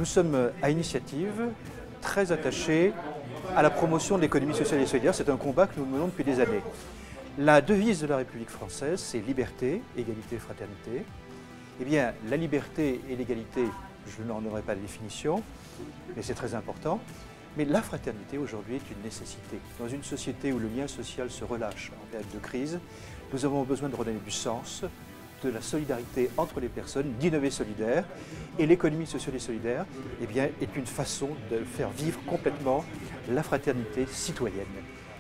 sommes à Initiative très attachés à la promotion de l'économie sociale et solidaire. C'est un combat que nous menons depuis des années. La devise de la République française, c'est liberté, égalité, fraternité. Eh bien, la liberté et l'égalité, je n'en aurai pas la définition, mais c'est très important. Mais la fraternité, aujourd'hui, est une nécessité. Dans une société où le lien social se relâche en période de crise, nous avons besoin de redonner du sens, de la solidarité entre les personnes, d'innover solidaire. Et l'économie sociale et solidaire, eh bien, est une façon de faire vivre complètement la fraternité citoyenne.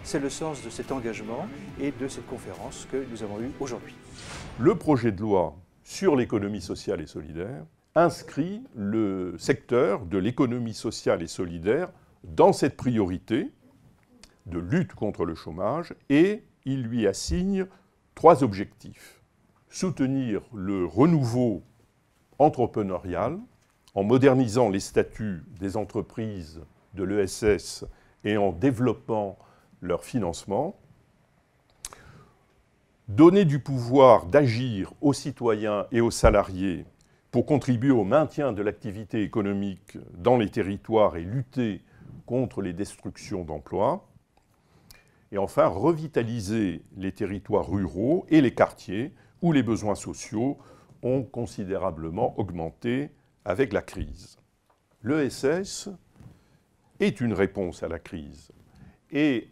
C'est le sens de cet engagement et de cette conférence que nous avons eue aujourd'hui. Le projet de loi sur l'économie sociale et solidaire inscrit le secteur de l'économie sociale et solidaire dans cette priorité de lutte contre le chômage et il lui assigne 3 objectifs. Soutenir le renouveau entrepreneurial en modernisant les statuts des entreprises de l'ESS et en développant leur financement. Donner du pouvoir d'agir aux citoyens et aux salariés pour contribuer au maintien de l'activité économique dans les territoires et lutter contre les destructions d'emplois. Et enfin, revitaliser les territoires ruraux et les quartiers où les besoins sociaux ont considérablement augmenté avec la crise. L'ESS est une réponse à la crise. Et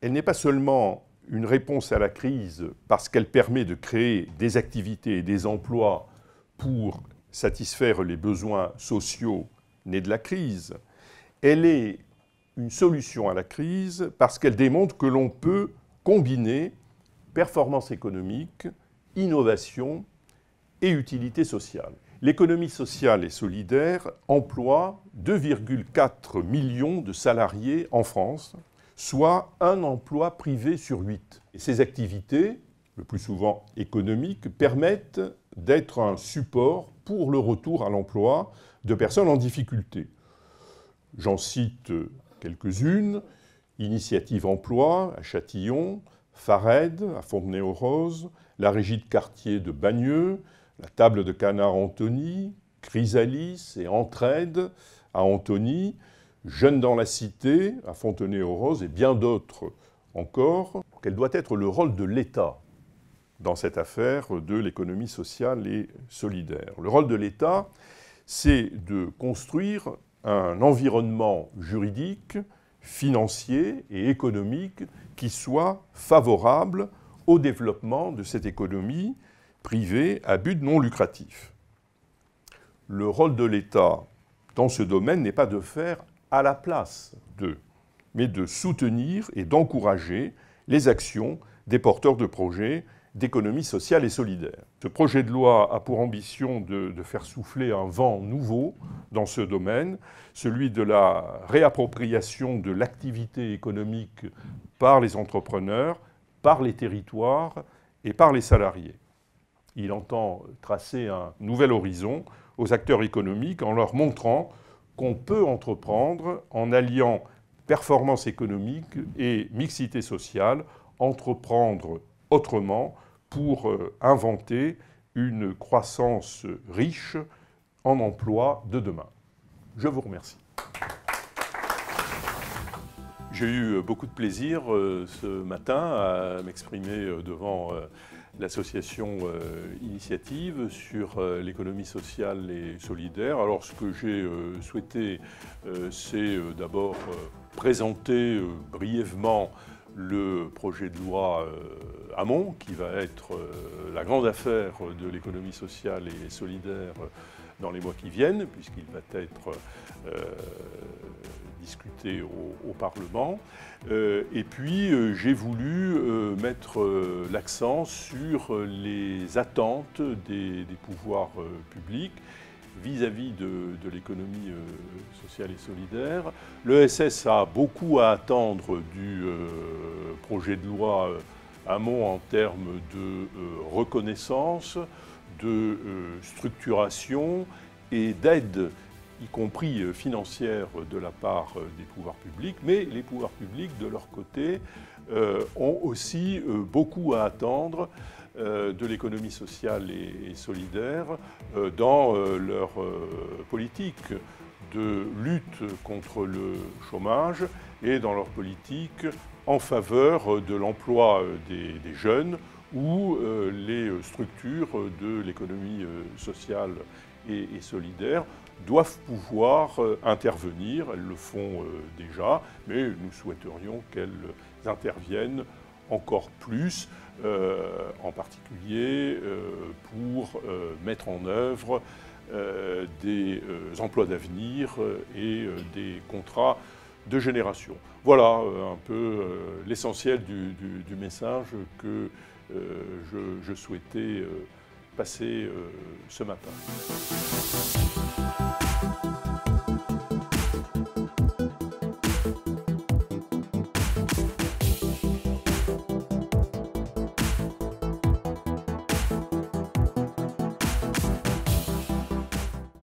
elle n'est pas seulement une réponse à la crise parce qu'elle permet de créer des activités et des emplois pour satisfaire les besoins sociaux nés de la crise. Elle est une solution à la crise parce qu'elle démontre que l'on peut combiner performance économique, innovation et utilité sociale. L'économie sociale et solidaire emploie 2,4 millions de salariés en France, soit un emploi privé sur 8. Et ces activités, le plus souvent économiques, permettent d'être un support pour le retour à l'emploi de personnes en difficulté. J'en cite quelques-unes, Initiative Emploi à Châtillon, Fared à Fontenay-aux-Roses, la Régie de quartier de Bagneux, la Table de Canard Antony, Chrysalis et Entraide à Antony, Jeunes dans la Cité à Fontenay-aux-Roses et bien d'autres encore. Quel doit être le rôle de l'État dans cette affaire de l'économie sociale et solidaire? Le rôle de l'État, c'est de construire un environnement juridique, financier et économique qui soit favorable au développement de cette économie privée à but non lucratif. Le rôle de l'État dans ce domaine n'est pas de faire à la place d'eux, mais de soutenir et d'encourager les actions des porteurs de projets d'économie sociale et solidaire. Ce projet de loi a pour ambition de faire souffler un vent nouveau dans ce domaine, celui de la réappropriation de l'activité économique par les entrepreneurs, par les territoires et par les salariés. Il entend tracer un nouvel horizon aux acteurs économiques en leur montrant qu'on peut entreprendre en alliant performance économique et mixité sociale, entreprendre autrement pour inventer une croissance riche en emplois de demain. Je vous remercie. J'ai eu beaucoup de plaisir ce matin à m'exprimer devant l'association Initiative sur l'économie sociale et solidaire. Alors ce que j'ai souhaité, c'est d'abord présenter brièvement le projet de loi Hamon, qui va être la grande affaire de l'économie sociale et solidaire dans les mois qui viennent, puisqu'il va être discuté au Parlement. Et puis, j'ai voulu mettre l'accent sur les attentes des pouvoirs publics vis-à-vis de l'économie sociale et solidaire. L'ESS a beaucoup à attendre du projet de loi Hamon en termes de reconnaissance, de structuration et d'aide, y compris financière, de la part des pouvoirs publics. Mais les pouvoirs publics, de leur côté, ont aussi beaucoup à attendre de l'économie sociale et solidaire dans leur politique de lutte contre le chômage et dans leur politique en faveur de l'emploi des jeunes ou les structures de l'économie sociale et solidaire doivent pouvoir intervenir. Elles le font déjà, mais nous souhaiterions qu'elles interviennent encore plus, en particulier pour mettre en œuvre des emplois d'avenir et des contrats de génération. Voilà un peu l'essentiel du message que je souhaitais passer ce matin.